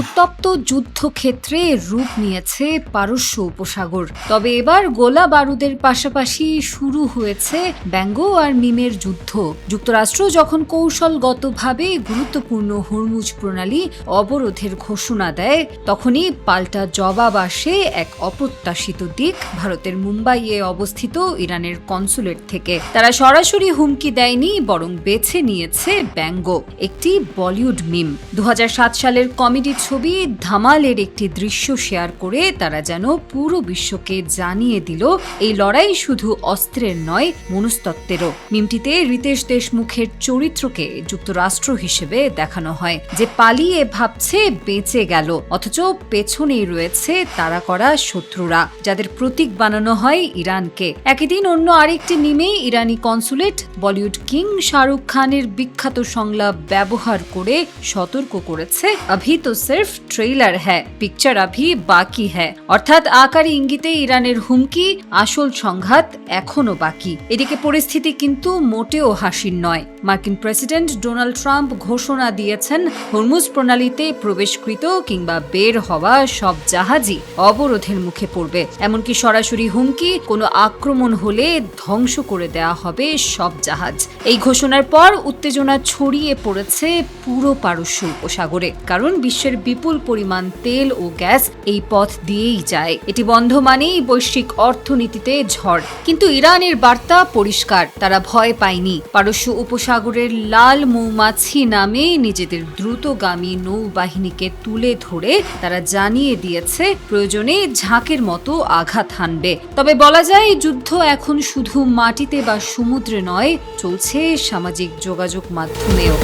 উত্তপ্ত যুদ্ধক্ষেত্রে রূপ নিয়েছে পারস্য উপসাগর। তবে এবার গোলা বারুদের পাশাপাশি শুরু হয়েছে ব্যঙ্গ আর মিমের যুদ্ধ। যুক্তরাষ্ট্র যখন কৌশলগতভাবে গুরুত্বপূর্ণ হরমুজ প্রণালী অবরোধের ঘোষণা দেয়, তখনই পাল্টা জবাব আসে এক অপ্রত্যাশিত দিক ভারতের মুম্বাইয়ে অবস্থিত ইরানের কনসুলেট থেকে। তারা সরাসরি হুমকি দেয়নি, বরং বেছে নিয়েছে ব্যঙ্গ, একটি বলিউড মিম। 2007 সালের কমেডি ছবি ধামালের একটি দৃশ্য শেয়ার করে তারা যেন পুরো বিশ্বকে জানিয়ে দিল এই লড়াই শুধু অস্ত্রের নয়, মনস্তত্ত্বেরও। মিমটিতে রিতেশ দেশমুখের চরিত্রকে যুক্তরাষ্ট্র হিসেবে দেখানো হয়, যে পালিয়ে ভাবছে বেঁচে গেল, অথচ পেছনেই রয়েছে তারা করা শত্রুরা, যাদের প্রতীক বানানো হয় ইরানকে। একই দিন অন্য আরেকটি মিমে ইরানি কনসুলেট বলিউড কিং শাহরুখ খানের বিখ্যাত সংলাপ ব্যবহার করে সতর্ক করেছে, अभी तो सिर्फ ट्रेलर है, पिक्चर अभी बाकी है। অর্থাৎ আকারে ইঙ্গিতে ইরানের হুমকি, আসল সংঘাত এখনো বাকি। এদিকে পরিস্থিতি কিন্তু মোটেও হাসির নয়। মার্কিন প্রেসিডেন্ট ডোনাল্ড ট্রাম্প ঘোষণা দিয়েছেন, হরমুজ প্রণালীতে প্রবেশকৃত কিংবা বের হওয়া সব জাহাজই অবরোধের মুখে পড়বে। এমনকি সরাসরি হুমকি, কোনো আক্রমণ হলে ধ্বংস করে দেওয়া হবে সব জাহাজ। এই ঘোষণার পর উত্তেজনা ছড়িয়ে পড়েছে পুরো পারস্য উপসাগরে, কারণ বিশ্বের বিপুল পরিমাণ তেল ও গ্যাস এই পথ দিয়েই যায়। এটি বন্ধ মানেই বৈশ্বিক অর্থনীতিতে ঝড়। কিন্তু ইরানের বার্তা পরিষ্কার, তারা ভয় পায়নি। পারস্য উপসাগরের লাল মৌমাছি নামে নিজেদের দ্রুতগামী নৌবাহিনীকে তুলে ধরে তারা জানিয়ে দিয়েছে প্রয়োজনে ঝাঁকের মতো আঘাত হানবে। তবে বলা যায়, যুদ্ধ এখন শুধু মাটিতে বা সমুদ্রে নয়, চলছে সামাজিক যোগাযোগ মাধ্যমেও।